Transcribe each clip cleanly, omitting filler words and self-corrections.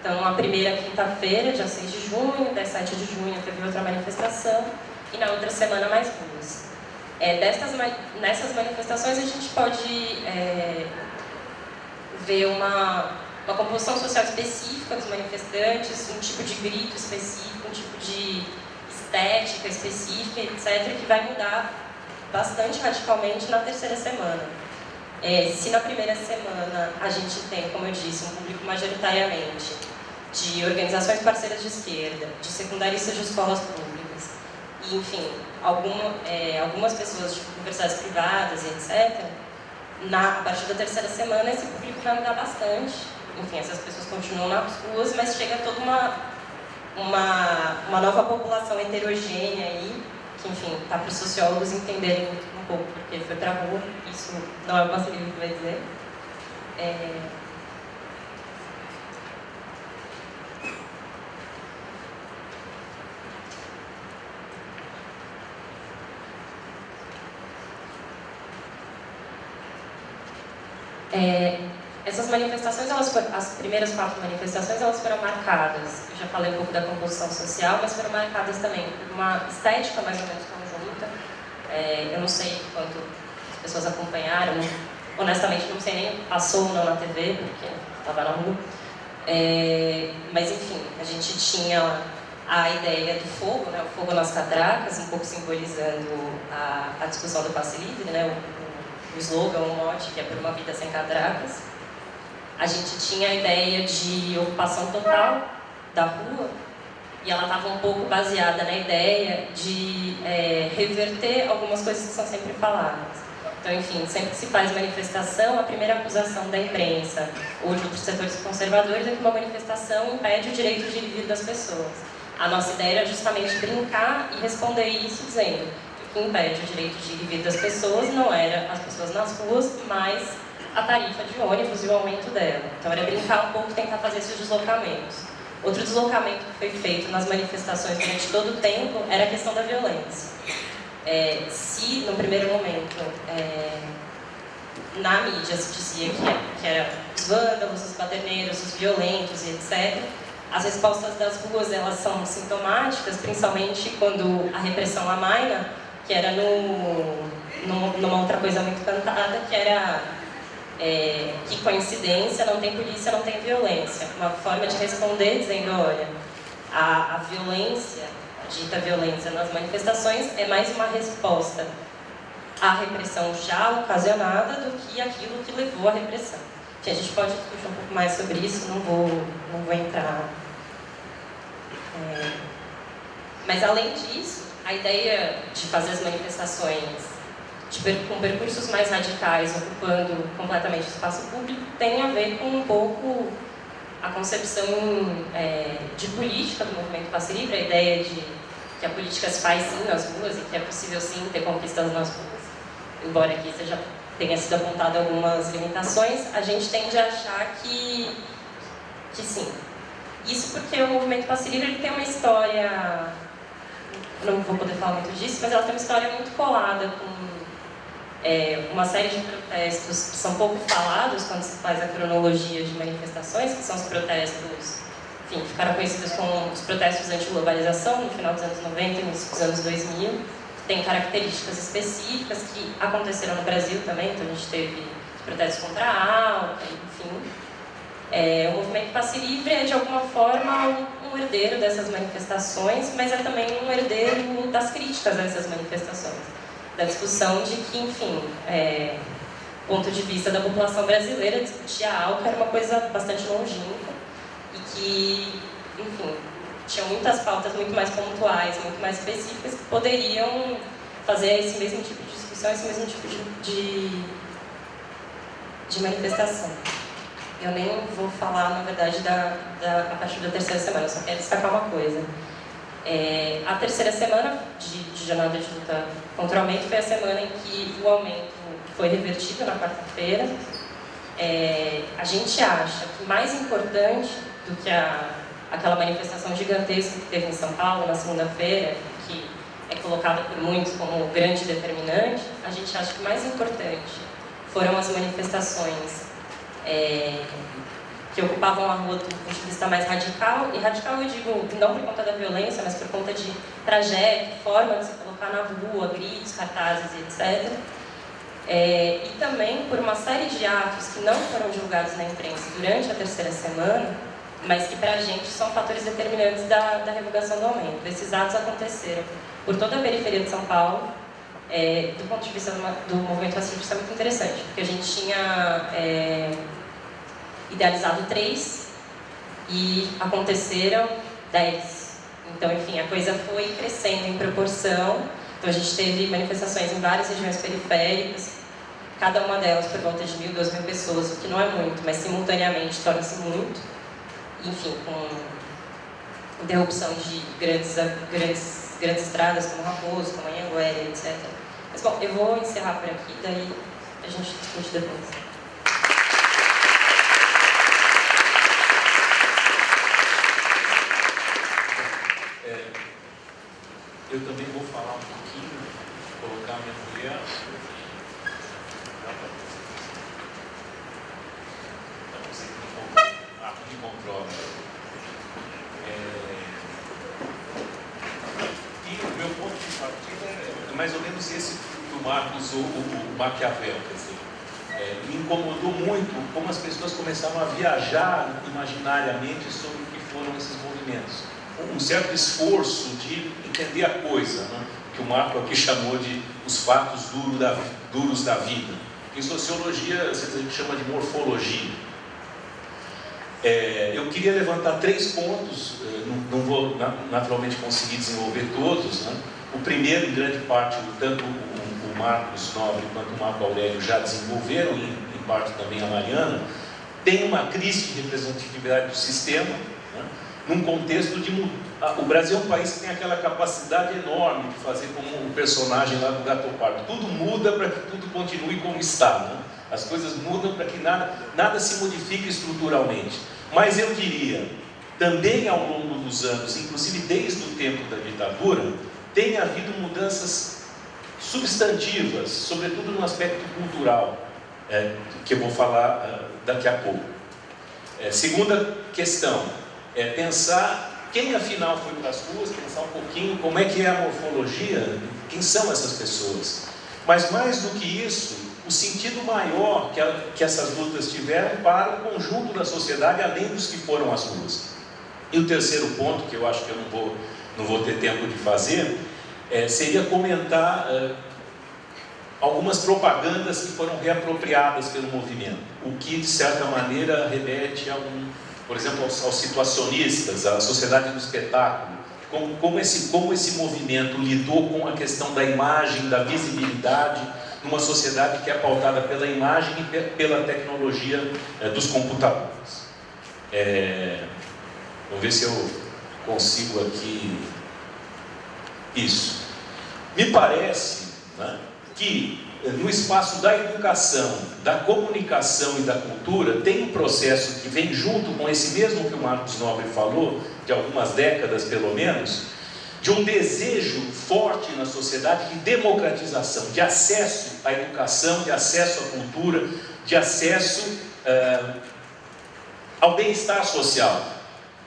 Então, a primeira quinta-feira, dia 6 de junho, dia 7 de junho, teve outra manifestação, e na outra semana mais duas. Nessas manifestações, a gente pode ver uma composição social específica dos manifestantes, um tipo de grito específico, um tipo de estética específica, etc., que vai mudar bastante radicalmente na terceira semana. Se na primeira semana a gente tem, como eu disse, um público majoritariamente de organizações parceiras de esquerda, de secundaristas de escolas públicas, e, enfim, algumas pessoas de universidades privadas, etc., a partir da terceira semana esse público vai mudar bastante. Enfim, essas pessoas continuam nas ruas, mas chega toda uma nova população heterogênea aí, que, enfim, está para os sociólogos entenderem um pouco porque foi para a rua. Isso não é o Passe Livre que vai dizer. Essas manifestações, as primeiras 4 manifestações, elas foram marcadas, eu já falei um pouco da composição social, mas foram marcadas também por uma estética mais ou menos conjunta. Eu não sei quanto as pessoas acompanharam, honestamente não sei nem passou ou não na TV, porque estava na rua. Mas enfim, a gente tinha a ideia do fogo, né, o fogo nas catracas, um pouco simbolizando a discussão do passe livre, né, o slogan, o mote, que é por uma vida sem catracas. A gente tinha a ideia de ocupação total da rua, e ela estava um pouco baseada na ideia de reverter algumas coisas que são sempre faladas. Então, enfim, sempre que se faz manifestação, a primeira acusação da imprensa ou de outros setores conservadores é que uma manifestação impede o direito de ir e vir das pessoas. A nossa ideia era justamente brincar e responder isso dizendo que o que impede o direito de ir e vir das pessoas não era as pessoas nas ruas, mas a tarifa de ônibus e o aumento dela. Então era brincar um pouco e tentar fazer esses deslocamentos. Outro deslocamento que foi feito nas manifestações durante todo o tempo era a questão da violência. Se no primeiro momento na mídia se dizia que eram os vândalos, os baderneiros, os violentos e etc., as respostas das ruas elas são sintomáticas, principalmente quando a repressão amaina, que era numa outra coisa muito cantada, que era que coincidência, não tem polícia, não tem violência. Uma forma de responder dizendo, olha, a violência, a dita violência nas manifestações é mais uma resposta à repressão já ocasionada do que aquilo que levou à repressão. A gente pode discutir um pouco mais sobre isso, não vou entrar. Mas além disso, a ideia de fazer as manifestações com percursos mais radicais, ocupando completamente o espaço público, tem a ver com um pouco a concepção de política do movimento Passe Livre, a ideia de que a política se faz sim nas ruas e que é possível sim ter conquistas nas ruas. Embora aqui tenha sido apontado algumas limitações, a gente tende a achar que sim. Isso porque o movimento Passe Livre ele tem uma história, não vou poder falar muito disso, mas ela tem uma história muito colada com uma série de protestos que são pouco falados quando se faz a cronologia de manifestações, que são os protestos, enfim, ficaram conhecidos como os protestos anti-globalização no final dos anos 90 e início dos anos 2000, que têm características específicas que aconteceram no Brasil também, então a gente teve protestos contra a ALCA, enfim. O movimento Passe Livre é, de alguma forma, um herdeiro dessas manifestações, mas é também um herdeiro das críticas a essas manifestações. Da discussão de que, enfim, ponto de vista da população brasileira, discutir a ALCA era uma coisa bastante longínqua e que, enfim, tinham muitas pautas muito mais pontuais, muito mais específicas que poderiam fazer esse mesmo tipo de discussão, esse mesmo tipo de manifestação. Eu nem vou falar, na verdade, a partir da terceira semana, eu só quero destacar uma coisa. A terceira semana de jornada de luta contra o aumento foi a semana em que o aumento foi revertido na quarta-feira. A gente acha que mais importante do que aquela manifestação gigantesca que teve em São Paulo na segunda-feira, que é colocada por muitos como grande determinante, a gente acha que mais importante foram as manifestações que ocupavam a rua do ponto de vista mais radical, e radical eu digo não por conta da violência, mas por conta de trajeto, forma de se colocar na rua, gritos, cartazes e etc. E também por uma série de atos que não foram divulgados na imprensa durante a terceira semana, mas que para a gente são fatores determinantes da revogação do aumento. Esses atos aconteceram por toda a periferia de São Paulo. Do ponto de vista do movimento racial, isso é muito interessante, porque a gente tinha idealizado 3 e aconteceram 10. Então, enfim, a coisa foi crescendo em proporção. Então, a gente teve manifestações em várias regiões periféricas, cada uma delas por volta de 1.000, 2.000 pessoas, o que não é muito, mas simultaneamente torna-se muito. Enfim, com interrupção de grandes estradas, como Raposo, como Anhanguera, etc. Mas, bom, eu vou encerrar por aqui, daí a gente discute depois. Eu também vou falar um pouquinho, colocar minha mulher. Me controla. E o meu ponto de partida é mais ou menos esse que o Marcos, o Maquiavel, quer dizer, me incomodou muito como as pessoas começaram a viajar imaginariamente sobre o que foram esses movimentos. Um certo esforço de entender a coisa, né? Que o Marco aqui chamou de os fatos duros da vida. Em sociologia, a gente chama de morfologia. Eu queria levantar 3 pontos, não vou naturalmente conseguir desenvolver todos, né? O primeiro, em grande parte, tanto o Marcos Nobre quanto o Marco Aurélio já desenvolveram, em parte também a Mariana, tem uma crise de representatividade do sistema, né? Num contexto de... O Brasil é um país que tem aquela capacidade enorme de fazer como o personagem lá do Gato Pardo. Tudo muda para que tudo continue como está, né? As coisas mudam para que nada se modifique estruturalmente. Mas eu diria, também ao longo dos anos, inclusive desde o tempo da ditadura, tem havido mudanças substantivas, sobretudo no aspecto cultural, que eu vou falar daqui a pouco. Segunda questão, pensar quem afinal foi para as ruas, pensar um pouquinho como é que é a morfologia, quem são essas pessoas. Mas mais do que isso, o sentido maior que essas lutas tiveram para o conjunto da sociedade, além dos que foram às ruas. E o terceiro ponto, que eu acho que eu não vou ter tempo de fazer, seria comentar algumas propagandas que foram reapropriadas pelo movimento, o que de certa maneira remete por exemplo, aos situacionistas, à sociedade do espetáculo, como esse movimento lidou com a questão da imagem, da visibilidade, numa sociedade que é pautada pela imagem e pela tecnologia dos computadores. Vamos ver se eu consigo aqui isso. Me parece, né, que no espaço da educação, da comunicação e da cultura, tem um processo que vem junto com esse mesmo que o Marcos Nobre falou, de algumas décadas pelo menos, de um desejo forte na sociedade de democratização, de acesso à educação, de acesso à cultura, de acesso ao bem-estar social.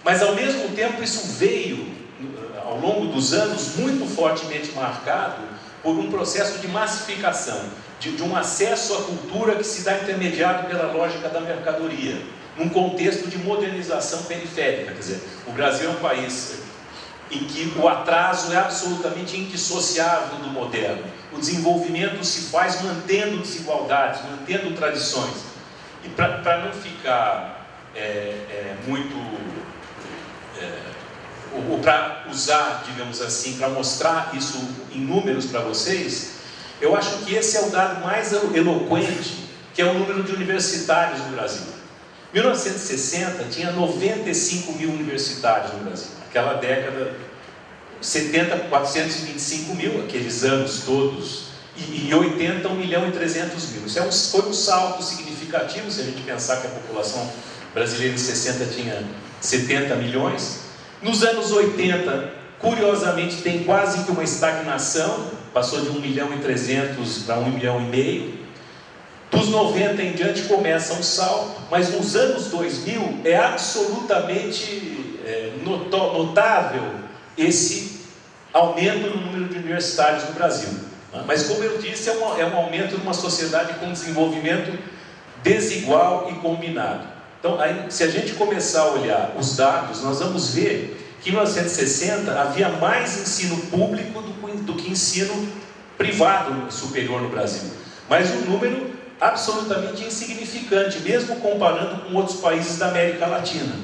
Mas ao mesmo tempo isso veio, ao longo dos anos, muito fortemente marcado por um processo de massificação, de um acesso à cultura que se dá intermediado pela lógica da mercadoria, num contexto de modernização periférica. Quer dizer, o Brasil é um país em que o atraso é absolutamente indissociável do moderno. O desenvolvimento se faz mantendo desigualdades, mantendo tradições. E para não ficar muito... ou para usar, digamos assim, para mostrar isso em números para vocês, eu acho que esse é o dado mais eloquente, que é o número de universitários no Brasil. Em 1960, tinha 95 mil universitários no Brasil. Naquela década, 70, 425 mil, aqueles anos todos, e 80, 1 milhão e 300 mil. Isso foi um salto significativo, se a gente pensar que a população brasileira em 60 tinha 70 milhões. Nos anos 80, curiosamente, tem quase que uma estagnação, passou de 1 milhão e 300 para 1 milhão e meio. Dos 90 em diante começa um salto, mas nos anos 2000 é absolutamente notável esse aumento no número de universitários no Brasil. Mas, como eu disse, é um aumento numa sociedade com desenvolvimento desigual e combinado. Então, aí, se a gente começar a olhar os dados, nós vamos ver que em 1960 havia mais ensino público do que ensino privado superior no Brasil. Mas um número absolutamente insignificante, mesmo comparando com outros países da América Latina.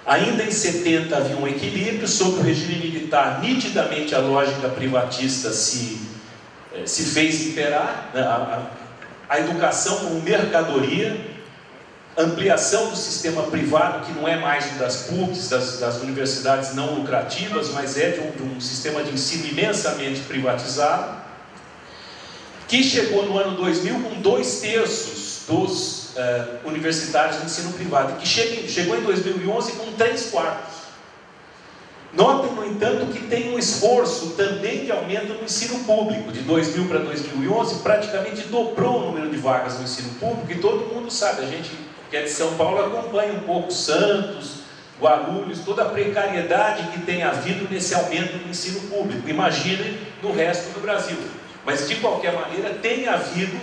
Ainda em 70 havia um equilíbrio. Sob o regime militar, nitidamente a lógica privatista se fez imperar, né? A educação como mercadoria, ampliação do sistema privado, que não é mais um das PUCs, das universidades não lucrativas, mas é de um sistema de ensino imensamente privatizado, que chegou no ano 2000 com 2/3 dos universitários de ensino privado, que chegou em 2011 com 3/4. Notem, no entanto, que tem um esforço também de aumento no ensino público. De 2000 para 2011, praticamente dobrou o número de vagas no ensino público, e todo mundo sabe, a gente que é de São Paulo acompanha um pouco Santos, Guarulhos, toda a precariedade que tem havido nesse aumento do ensino público. Imaginem no resto do Brasil. Mas, de qualquer maneira, tem havido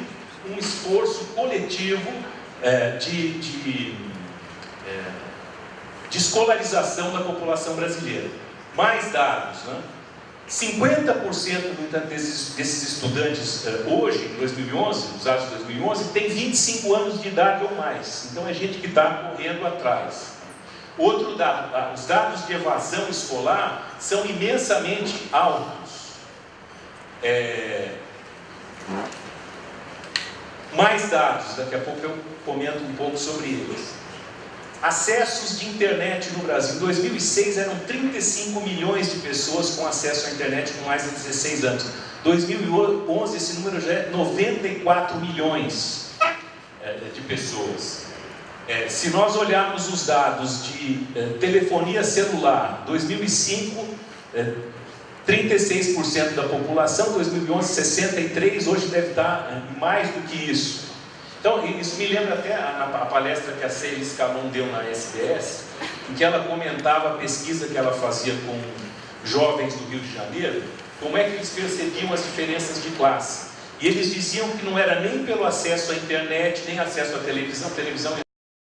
um esforço coletivo de escolarização da população brasileira. Mais dados, né? 50%, no entanto, desses estudantes hoje, em 2011, os dados de 2011, tem 25 anos de idade ou mais. Então é gente que está correndo atrás. Outro dado, os dados de evasão escolar são imensamente altos. Mais dados, daqui a pouco eu comento um pouco sobre eles. Acessos de internet no Brasil. Em 2006 eram 35 milhões de pessoas com acesso à internet com mais de 16 anos. Em 2011 esse número já é 94 milhões de pessoas. Se nós olharmos os dados de telefonia celular, 2005, 36% da população, 2011 63%, hoje deve estar mais do que isso. Então, isso me lembra até a palestra que a Celia Scalon deu na SBS, em que ela comentava a pesquisa que ela fazia com jovens do Rio de Janeiro, como é que eles percebiam as diferenças de classe. E eles diziam que não era nem pelo acesso à internet, nem acesso à televisão